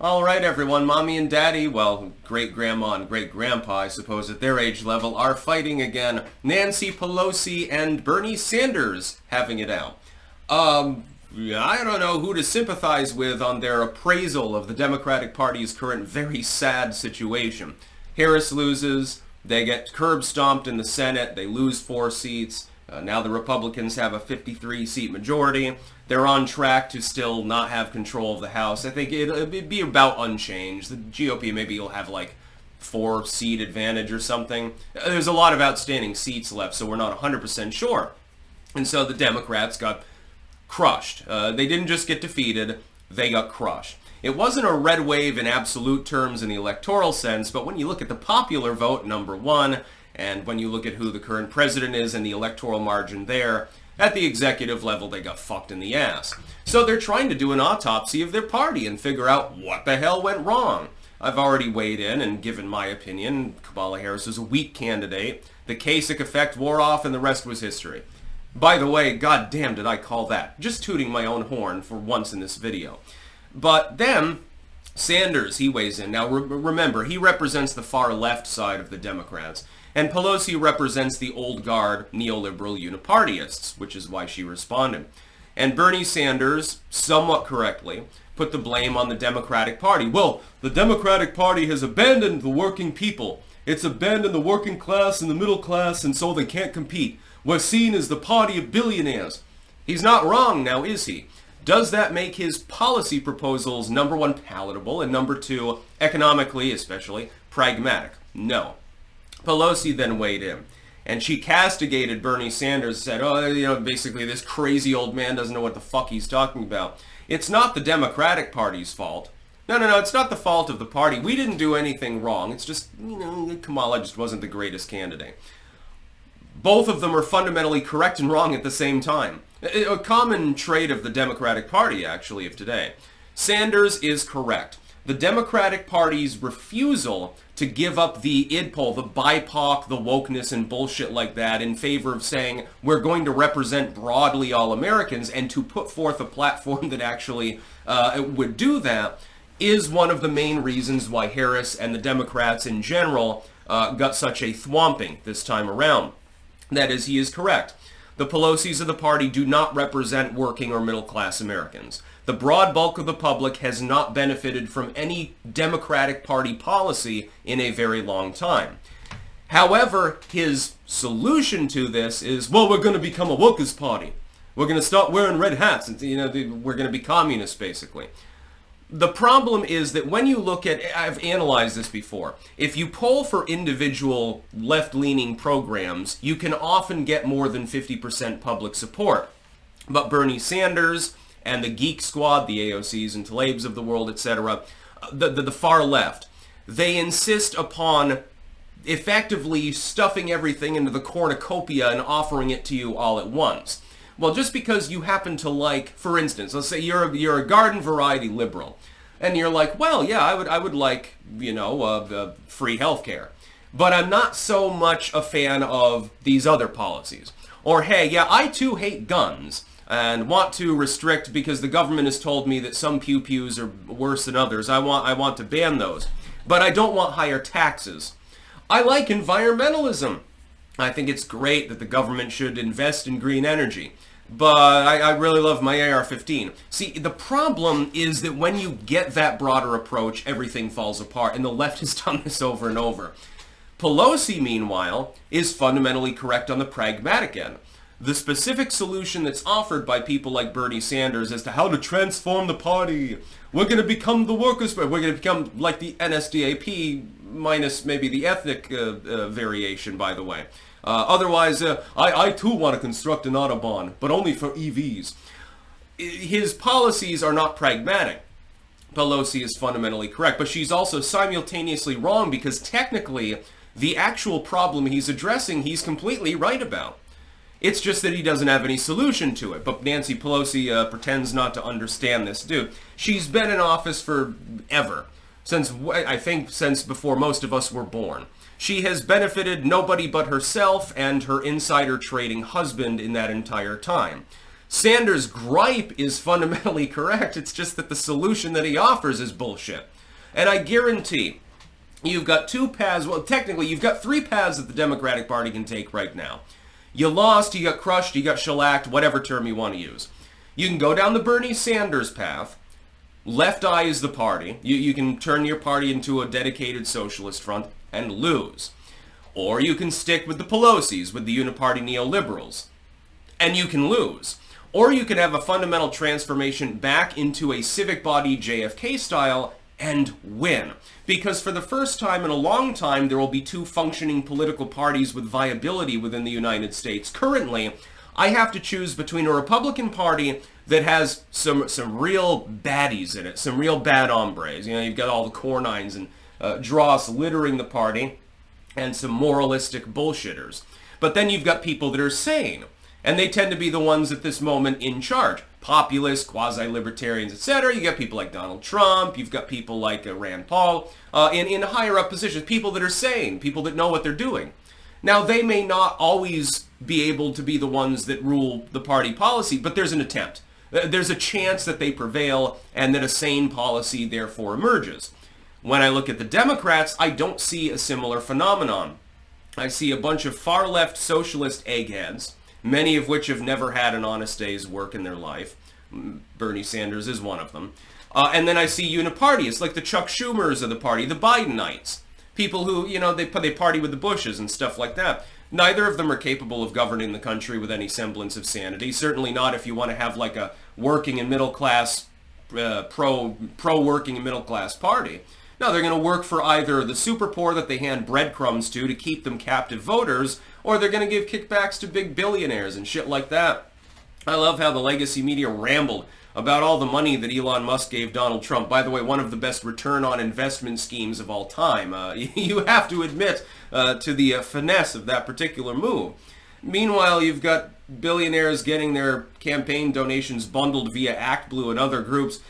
All right, everyone, mommy and daddy, well, great-grandma and great-grandpa, I suppose, at their age level, are fighting again. Nancy Pelosi and Bernie Sanders having it out. I don't know who to sympathize with on their appraisal of the Democratic Party's current very sad situation. Harris loses, they get curb stomped in the Senate, they lose 4 seats. Now the Republicans have a 53-seat majority. They're on track to still not have control of the House. I think it'd be about unchanged. The GOP maybe will have like 4-seat advantage or something. There's a lot of outstanding seats left, so we're not 100% sure. And so the Democrats got crushed. They didn't just get defeated, they got crushed. It wasn't a red wave in absolute terms in the electoral sense, but when you look at the popular vote, number one, and when you look at who the current president is and the electoral margin there, at the executive level, they got fucked in the ass. So they're trying to do an autopsy of their party and figure out what the hell went wrong. I've already weighed in and given my opinion. Kamala Harris is a weak candidate. The Kasich effect wore off and the rest was history. By the way, goddamn did I call that. Just tooting my own horn for once in this video. But then, Sanders, he weighs in. Now remember, he represents the far left side of the Democrats. And Pelosi represents the old guard neoliberal unipartyists, which is why she responded. And Bernie Sanders, somewhat correctly, put the blame on the Democratic Party. Well, the Democratic Party has abandoned the working people. It's abandoned the working class and the middle class, and so they can't compete. We're seen as the party of billionaires. He's not wrong now, is he? Does that make his policy proposals, number one, palatable, and number two, economically especially, pragmatic? No. Pelosi then weighed in, and she castigated Bernie Sanders, said, basically this crazy old man doesn't know what the fuck he's talking about. It's not the Democratic Party's fault. No, it's not the fault of the party. We didn't do anything wrong. It's just, Kamala just wasn't the greatest candidate. Both of them are fundamentally correct and wrong at the same time. A common trait of the Democratic Party, actually, of today. Sanders is correct. The Democratic Party's refusal to give up the id poll, the BIPOC, the wokeness and bullshit like that in favor of saying we're going to represent broadly all Americans and to put forth a platform that actually would do that is one of the main reasons why Harris and the Democrats in general got such a thwomping this time around. That is, he is correct. The Pelosis of the party do not represent working or middle-class Americans. The broad bulk of the public has not benefited from any Democratic Party policy in a very long time. However, his solution to this is, well, we're going to become a workers' party. We're going to start wearing red hats, and we're going to be communists, basically. The problem is that when you look at, I've analyzed this before, if you poll for individual left-leaning programs, you can often get more than 50% public support. But Bernie Sanders and the Geek Squad, the AOCs and Tlaibs of the world, etc., the far left, they insist upon effectively stuffing everything into the cornucopia and offering it to you all at once. Well, just because you happen to like, for instance, let's say you're a garden variety liberal, and you're like, well, yeah, I would like, free healthcare, but I'm not so much a fan of these other policies. Or, hey, yeah, I too hate guns and want to restrict because the government has told me that some pew-pews are worse than others. I want to ban those, but I don't want higher taxes. I like environmentalism. I think it's great that the government should invest in green energy, but I really love my AR-15. See, the problem is that when you get that broader approach, everything falls apart, and the left has done this over and over. Pelosi, meanwhile, is fundamentally correct on the pragmatic end. The specific solution that's offered by people like Bernie Sanders as to how to transform the party. We're going to become the workers' party. We're going to become like the NSDAP, minus maybe the ethnic variation, by the way. Otherwise, I too want to construct an Autobahn, but only for EVs. His policies are not pragmatic. Pelosi is fundamentally correct, but she's also simultaneously wrong because technically the actual problem he's addressing, he's completely right about. It's just that he doesn't have any solution to it. But Nancy Pelosi pretends not to understand this. Dude, she's been in office forever. I think since before most of us were born. She has benefited nobody but herself and her insider trading husband in that entire time. Sanders' gripe is fundamentally correct. It's just that the solution that he offers is bullshit. And I guarantee you've got two paths. Well, technically, you've got three paths that the Democratic Party can take right now. You lost, you got crushed, you got shellacked, whatever term you want to use. You can go down the Bernie Sanders path. Left eye is the party. You can turn your party into a dedicated socialist front and lose. Or you can stick with the Pelosi's, with the uniparty neoliberals, and you can lose. Or you can have a fundamental transformation back into a civic body JFK style and win. Because for the first time in a long time, there will be two functioning political parties with viability within the United States. Currently, I have to choose between a Republican Party that has some real baddies in it, some real bad hombres. You know, you've got all the Cornines and dross littering the party, and some moralistic bullshitters. But then you've got people that are sane, and they tend to be the ones at this moment in charge. Populists, quasi-libertarians, etc. You got people like Donald Trump, you've got people like Rand Paul, in higher up positions, people that are sane, people that know what they're doing. Now, they may not always be able to be the ones that rule the party policy, but there's an attempt. There's a chance that they prevail and that a sane policy therefore emerges. When I look at the Democrats, I don't see a similar phenomenon. I see a bunch of far-left socialist eggheads, many of which have never had an honest day's work in their life. Bernie Sanders is one of them. And then I see unipartists, like the Chuck Schumers of the party, the Bidenites. People who, you know, they party with the Bushes and stuff like that. Neither of them are capable of governing the country with any semblance of sanity. Certainly not if you want to have like a working and middle class, pro-working and middle class party. No, they're going to work for either the super poor that they hand breadcrumbs to keep them captive voters, or they're going to give kickbacks to big billionaires and shit like that. I love how the legacy media rambled about all the money that Elon Musk gave Donald Trump. By the way, one of the best return on investment schemes of all time. You have to admit to the finesse of that particular move. Meanwhile, you've got billionaires getting their campaign donations bundled via ActBlue and other groups,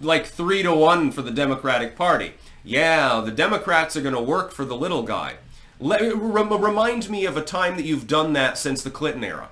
like 3-1 for the Democratic Party. Yeah, the Democrats are going to work for the little guy. Remind me of a time that you've done that since the Clinton era,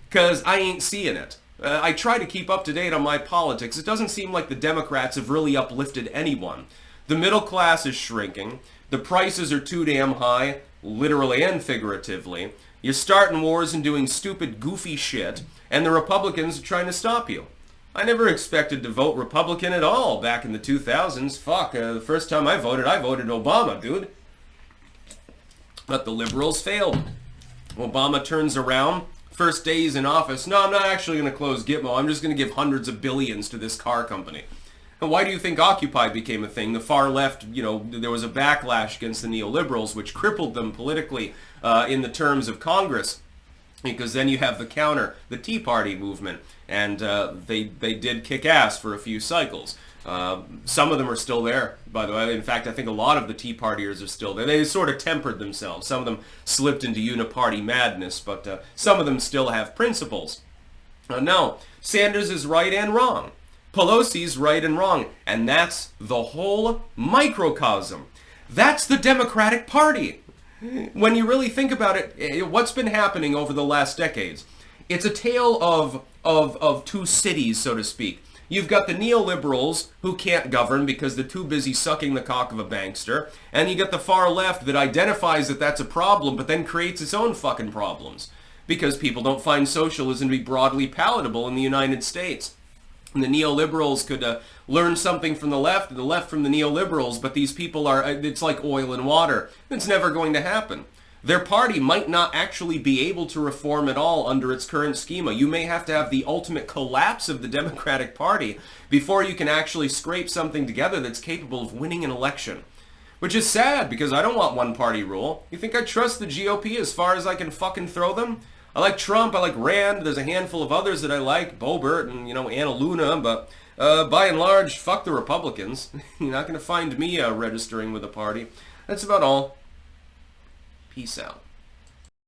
because I ain't seeing it. I try to keep up to date on my politics. It doesn't seem like the Democrats have really uplifted anyone. The middle class is shrinking. The prices are too damn high, literally and figuratively. You're starting wars and doing stupid, goofy shit, and the Republicans are trying to stop you. I never expected to vote Republican at all back in the 2000s. Fuck, the first time I voted Obama, dude. But the liberals failed. Obama turns around. First day he's in office. No, I'm not actually going to close Gitmo. I'm just going to give hundreds of billions to this car company. And why do you think Occupy became a thing? The far left, you know, there was a backlash against the neoliberals, which crippled them politically in the terms of Congress. Because then you have the counter, the Tea Party movement. And they did kick ass for a few cycles. Some of them are still there, by the way. In fact, I think a lot of the Tea Partiers are still there. They sort of tempered themselves. Some of them slipped into uniparty madness, but some of them still have principles. No, Sanders is right and wrong. Pelosi's right and wrong. And that's the whole microcosm. That's the Democratic Party. When you really think about it, what's been happening over the last decades? It's a tale of two cities, so to speak. You've got the neoliberals who can't govern because they're too busy sucking the cock of a bankster. And you got the far left that identifies that that's a problem, but then creates its own fucking problems. Because people don't find socialism to be broadly palatable in the United States. And the neoliberals could learn something from the left, and the left from the neoliberals, but these people are, it's like oil and water. It's never going to happen. Their party might not actually be able to reform at all under its current schema. You may have to have the ultimate collapse of the Democratic Party before you can actually scrape something together that's capable of winning an election. Which is sad, because I don't want one-party rule. You think I trust the GOP as far as I can fucking throw them? I like Trump, I like Rand, there's a handful of others that I like, Boebert and, Anna Luna, but by and large, fuck the Republicans. You're not going to find me registering with a party. That's about all. Peace out.